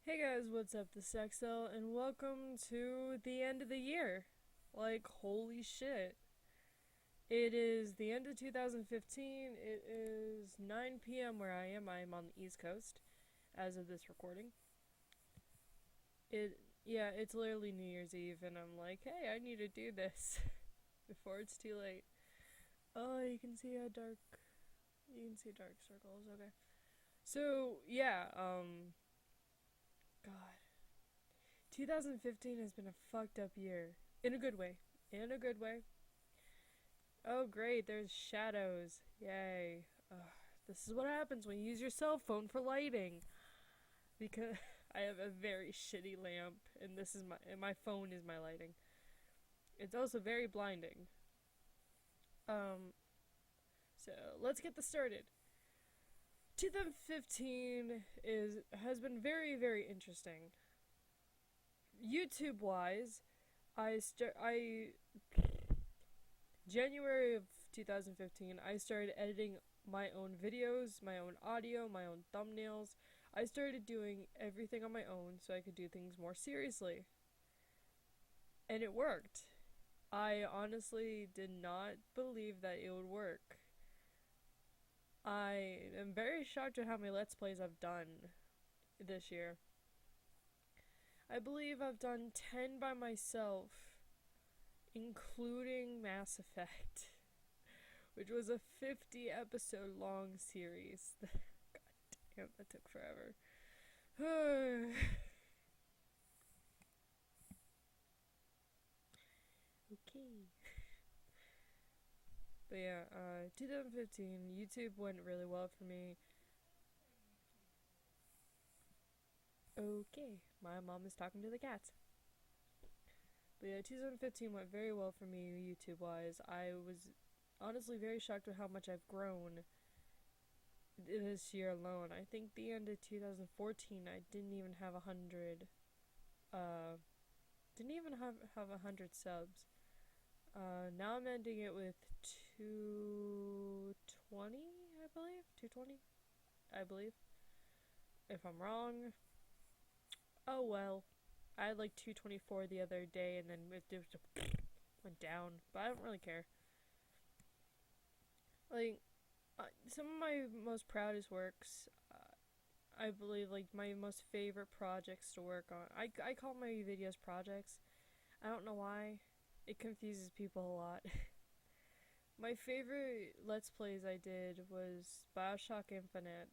Hey guys, what's up? This is XL, and welcome to the end of the year. Like, holy shit. It is the end of 2015. It is 9 p.m. where I am. I am on the East Coast as of this recording. Yeah, it's literally New Year's Eve, and I'm like, hey, I need to do this before it's too late. Oh, you can see dark circles, okay. So, yeah, God. 2015 has been a fucked up year. In a good way. In a good way. Oh, great, there's shadows. Yay. This is what happens when you use your cell phone for lighting. Because I have a very shitty lamp, and my phone is my lighting. It's also very blinding. Um, so let's get this started. 2015 has been very, very interesting. YouTube wise, I January of 2015, I started editing my own videos, my own audio, my own thumbnails. I started doing everything on my own so I could do things more seriously. And it worked. I honestly did not believe that it would work. I am very shocked at how many Let's Plays I've done this year. I believe I've done 10 by myself, including Mass Effect, which was a 50 episode long series. God damn, that took forever. Okay. But yeah, 2015, YouTube went really well for me. Okay, my mom is talking to the cats. But yeah, 2015 went very well for me YouTube wise. I was honestly very shocked at how much I've grown this year alone. I think the end of 2014 I didn't even have 100 didn't even have 100 subs. Now I'm ending it with 220, I believe. 220, I believe. If I'm wrong, oh well. I had like 224 the other day, and then it just went down. But I don't really care. Like, some of my most proudest works, I believe, like, my most favorite projects to work on. I call my videos projects. I don't know why. It confuses people a lot. My favorite Let's Plays I did was Bioshock Infinite,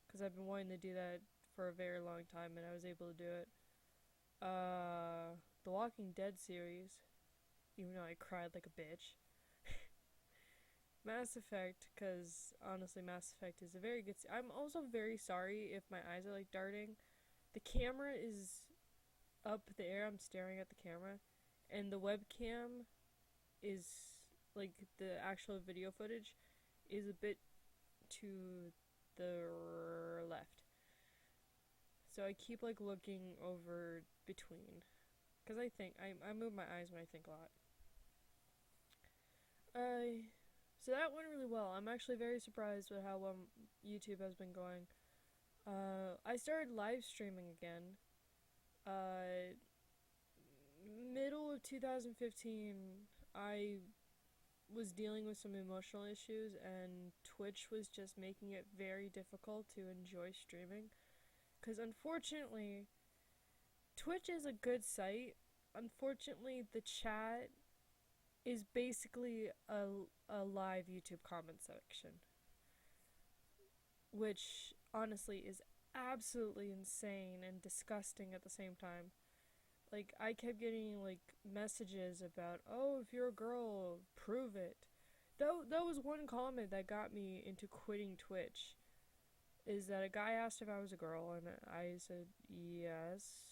because I've been wanting to do that for a very long time, and I was able to do it. The Walking Dead series, even though I cried like a bitch. Mass Effect, because honestly, Mass Effect is a very good. I'm also very sorry if my eyes are like darting. The camera is up there. I'm staring at the camera, and the webcam is like the actual video footage is a bit to the left. So I keep like looking over between, because I move my eyes when I think a lot. So that went really well. I'm actually very surprised with how well YouTube has been going. I started live streaming again. Middle of 2015, I was dealing with some emotional issues, and Twitch was just making it very difficult to enjoy streaming. Because unfortunately, Twitch is a good site. Unfortunately, the chat is basically a live YouTube comment section, which honestly is absolutely insane and disgusting at the same time. Like, I kept getting like messages about, oh, if you're a girl, prove it. That was one comment that got me into quitting Twitch. Is that a guy asked if I was a girl, and I said yes,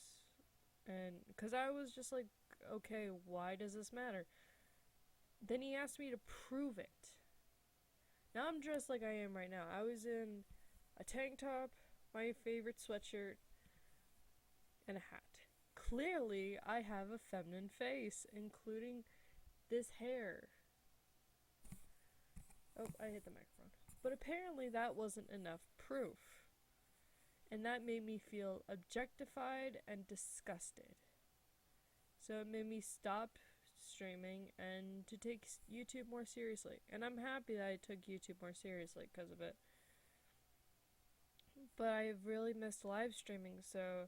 and because I was just like, okay, why does this matter? Then he asked me to prove it. Now I'm dressed like I am right now. I was in a tank top, my favorite sweatshirt, and a hat. Clearly, I have a feminine face, including this hair. Oh, I hit the microphone. But apparently that wasn't enough proof. And that made me feel objectified and disgusted. So it made me stop streaming and to take YouTube more seriously. And I'm happy that I took YouTube more seriously because of it. But I've really missed live streaming, so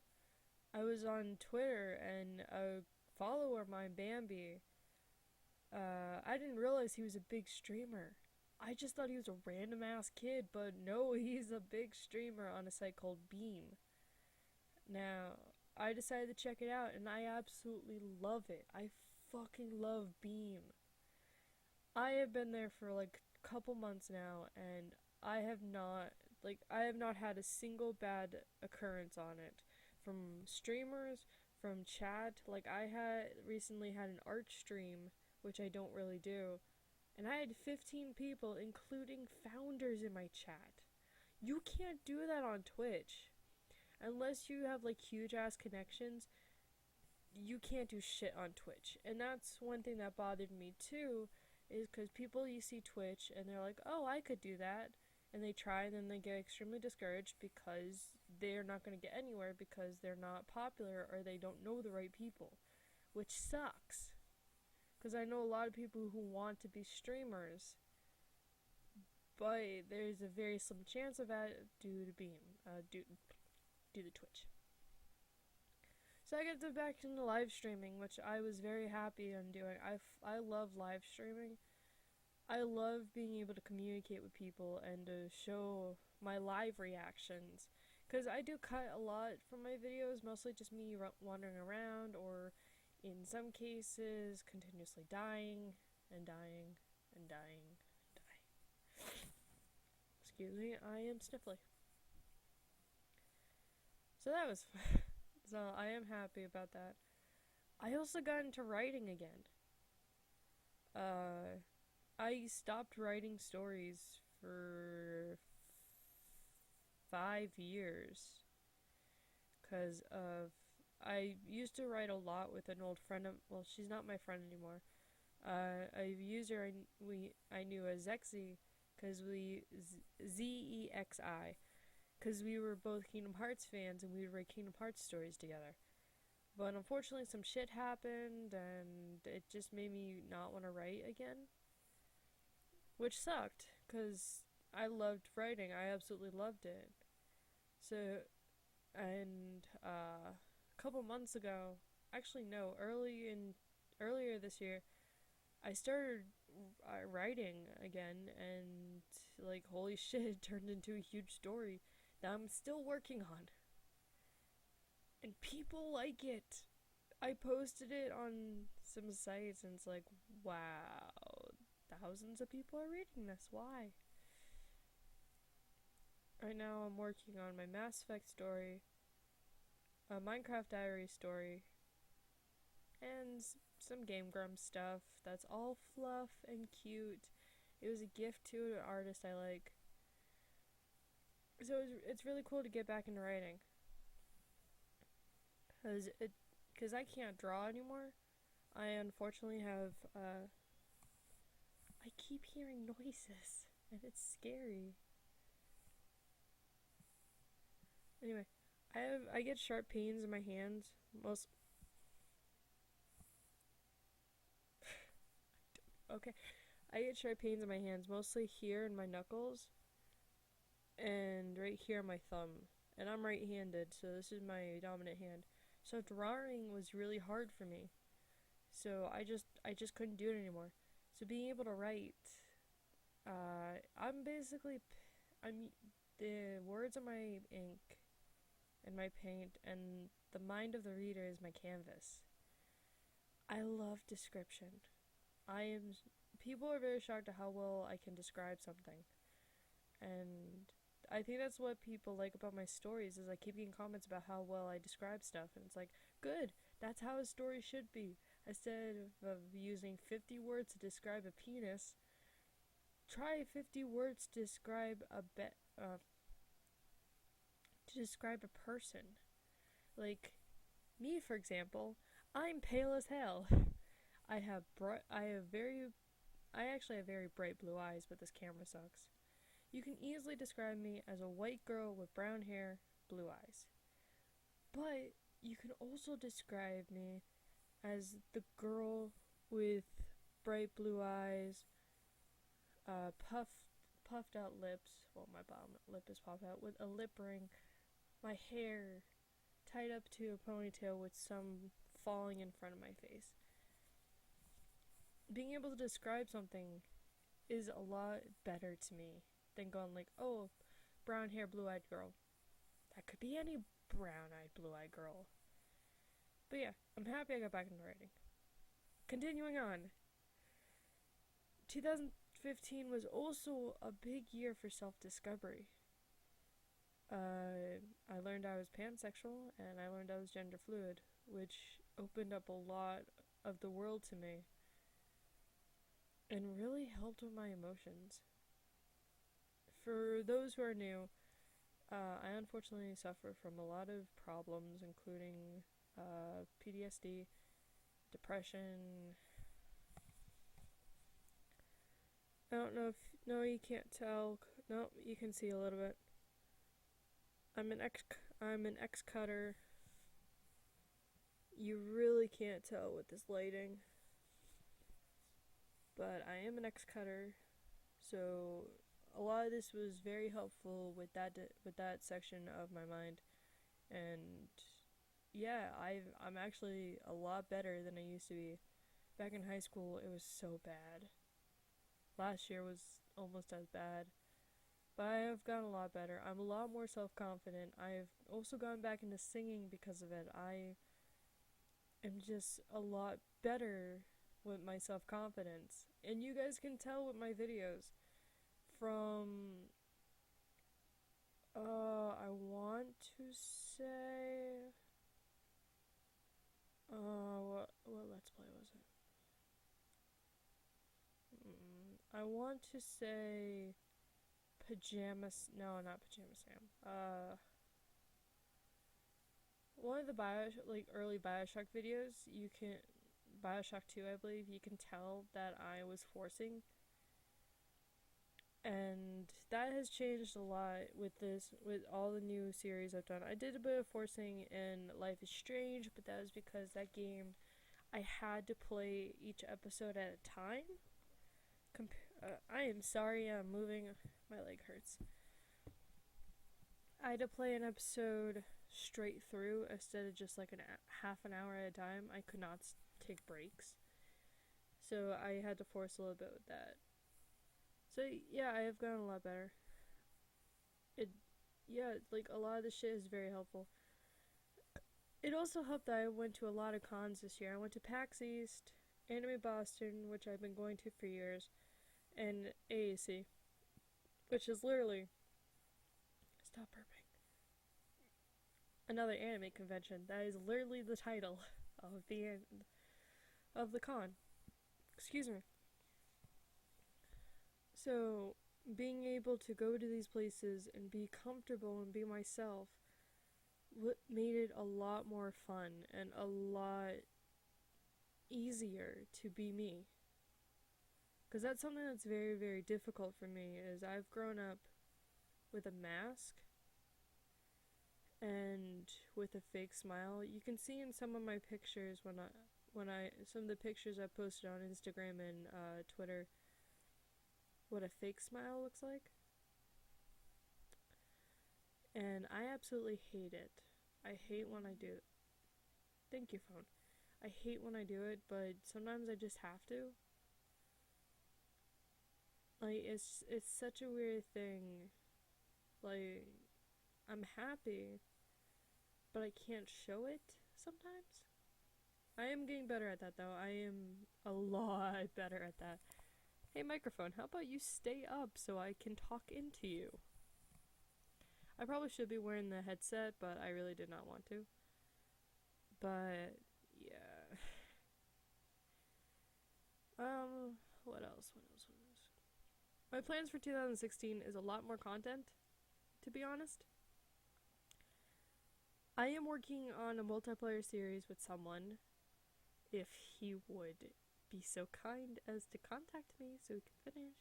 I was on Twitter and a follower of mine, Bambi, I didn't realize he was a big streamer. I just thought he was a random ass kid, but no, he's a big streamer on a site called Beam. Now, I decided to check it out and I absolutely love it. I fucking love Beam. I have been there for like a couple months now and I have not had a single bad occurrence on it. From streamers, from chat, like I had recently had an art stream, which I don't really do, and I had 15 people, including founders in my chat. You can't do that on Twitch. Unless you have like huge ass connections, you can't do shit on Twitch. And that's one thing that bothered me too, is because people you see Twitch and they're like, oh, I could do that. And they try and then they get extremely discouraged because they're not going to get anywhere because they're not popular or they don't know the right people. Which sucks. Because I know a lot of people who want to be streamers, but there's a very slim chance of that due to Beam, due to Twitch. So I get back into live streaming, which I was very happy on doing. I love live streaming. I love being able to communicate with people and to show my live reactions. Because I do cut a lot from my videos, mostly just me wandering around, or in some cases, continuously dying and dying and dying and dying. Excuse me, I am sniffly. So that was fun. So I am happy about that. I also got into writing again. I stopped writing stories for 5 years because of I used to write a lot with an old friend of, well, she's not my friend anymore. A user I knew as Zexy, because Zexi, because we were both Kingdom Hearts fans and we would write Kingdom Hearts stories together. But unfortunately some shit happened and it just made me not want to write again. Which sucked, because I loved writing. I absolutely loved it. So, and a couple months ago, actually no, earlier this year, I started writing again, and like holy shit, it turned into a huge story that I'm still working on. And people like it. I posted it on some sites and it's like, wow, thousands of people are reading this. Why? Right now I'm working on my Mass Effect story, a Minecraft Diary story, and some Game Grumps stuff that's all fluff and cute. It was a gift to an artist I like. So it's really cool to get back into writing. Because I can't draw anymore. I unfortunately have, I keep hearing noises, and it's scary. Anyway, I get sharp pains in my hands, okay. I get sharp pains in my hands, mostly here in my knuckles, and right here on my thumb. And I'm right-handed, so this is my dominant hand. So drawing was really hard for me. So I just couldn't do it anymore. So being able to write, I'm the words are my ink and my paint, and the mind of the reader is my canvas. I love description. People are very shocked at how well I can describe something. And I think that's what people like about my stories, is I keep getting comments about how well I describe stuff, and it's like, good, that's how a story should be. Instead of using 50 words to describe a penis, try 50 words to describe a person. Like me, for example, I'm pale as hell. I actually have very bright blue eyes, but this camera sucks. You can easily describe me as a white girl with brown hair, blue eyes. But you can also describe me as the girl with bright blue eyes, puffed out lips. Well, my bottom lip is popped out with a lip ring, my hair tied up to a ponytail with some falling in front of my face. Being able to describe something is a lot better to me than going like, oh, brown hair, blue eyed girl. That could be any brown eyed, blue eyed girl. But yeah, I'm happy I got back into writing. Continuing on. 2015 was also a big year for self-discovery. I learned I was pansexual, and I learned I was gender fluid, which opened up a lot of the world to me and really helped with my emotions. For those who are new, I unfortunately suffer from a lot of problems, including PTSD, depression. I don't know if... No, you can't tell. No, you can see a little bit. I'm an ex-cutter. You really can't tell with this lighting. But I am an ex-cutter, so a lot of this was very helpful with that section of my mind. And yeah, I'm actually a lot better than I used to be. Back in high school, it was so bad. Last year was almost as bad. But I have gotten a lot better. I'm a lot more self-confident. I've also gone back into singing because of it. I am just a lot better with my self-confidence. And you guys can tell with my videos from... I want to say... what Let's Play was it? I want to say... No, not Pajama Sam. One of the early Bioshock videos, Bioshock 2, I believe, you can tell that I was forcing. And that has changed a lot with all the new series I've done. I did a bit of forcing in Life is Strange, but that was because that game, I had to play each episode at a time. I am sorry, I'm moving. My leg hurts. I had to play an episode straight through instead of just like half an hour at a time. I could not take breaks. So I had to force a little bit with that. So yeah, I have gotten a lot better. A lot of this shit is very helpful. It also helped that I went to a lot of cons this year. I went to PAX East, Anime Boston, which I've been going to for years, and AAC, which is literally... Stop burping. Another anime convention. That is literally the title of the con. Excuse me. So, being able to go to these places and be comfortable and be myself made it a lot more fun and a lot easier to be me. Because that's something that's very, very difficult for me, is I've grown up with a mask and with a fake smile. You can see in some of my pictures some of the pictures I posted on Instagram and Twitter what a fake smile looks like. And I absolutely hate it. I hate when I do it. Thank you, phone. I hate when I do it, but sometimes I just have to. Like, it's such a weird thing. Like, I'm happy, but I can't show it sometimes. I am getting better at that, though. I am a lot better at that. Hey, microphone, how about you stay up so I can talk into you? I probably should be wearing the headset, but I really did not want to. But, yeah. What else? My plans for 2016 is a lot more content, to be honest. I am working on a multiplayer series with someone, if he would be so kind as to contact me so we can finish.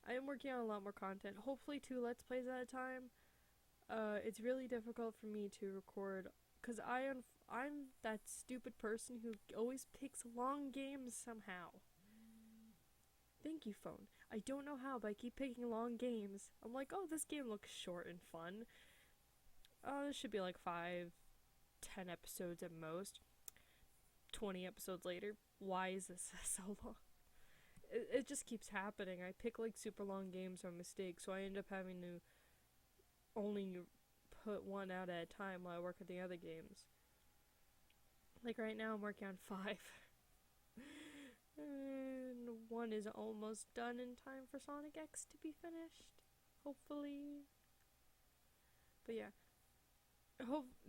I am working on a lot more content, hopefully 2 Let's Plays at a time. it's really difficult for me to record because I'm that stupid person who always picks long games somehow. Thank you, phone. I don't know how, but I keep picking long games. I'm like, oh, this game looks short and fun. Oh, this should be like 5, 10 episodes at most. 20 episodes later, why is this so long? It just keeps happening. I pick like super long games by mistake, so I end up having to only put one out at a time while I work at the other games. Like right now, I'm working on 5. And one is almost done in time for Sonic X to be finished. Hopefully. But yeah.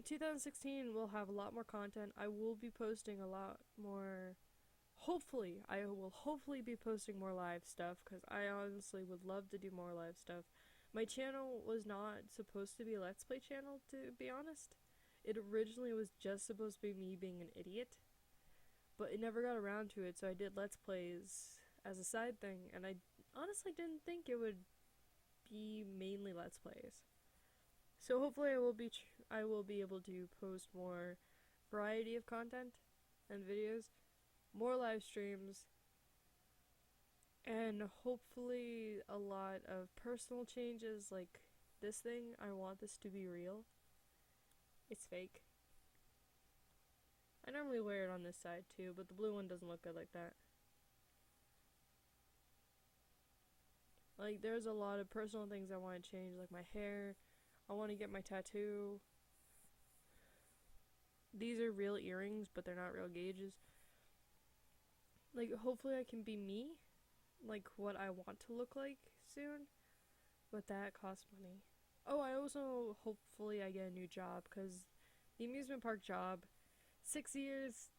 2016 will have a lot more content. I will be posting a lot more. Hopefully, I will hopefully be posting more live stuff because I honestly would love to do more live stuff. My channel was not supposed to be a Let's Play channel, to be honest. It originally was just supposed to be me being an idiot, but it never got around to it, so I did Let's Plays as a side thing, and I honestly didn't think it would be mainly Let's Plays. So hopefully I will be able to post more variety of content and videos, more live streams, and hopefully a lot of personal changes. Like this thing, I want this to be real. It's fake. I normally wear it on this side too, but the blue one doesn't look good like that. Like there's a lot of personal things I want to change, like my hair. I want to get my tattoo. These are real earrings, but they're not real gauges. Like, hopefully I can be me, like what I want to look like soon, but that costs money. Oh, I also, hopefully I get a new job, because the amusement park job, 6 years,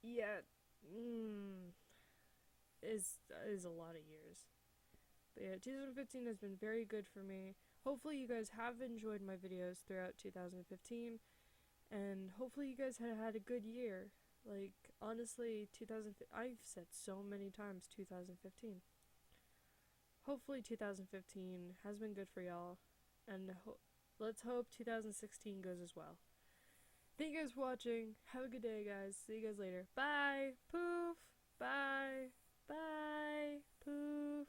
yeah, is a lot of years. But yeah, 2015 has been very good for me. Hopefully you guys have enjoyed my videos throughout 2015, and hopefully you guys had a good year. Like, honestly, I've said so many times 2015. Hopefully 2015 has been good for y'all, and let's hope 2016 goes as well. Thank you guys for watching. Have a good day, guys. See you guys later. Bye. Poof. Bye. Bye. Poof.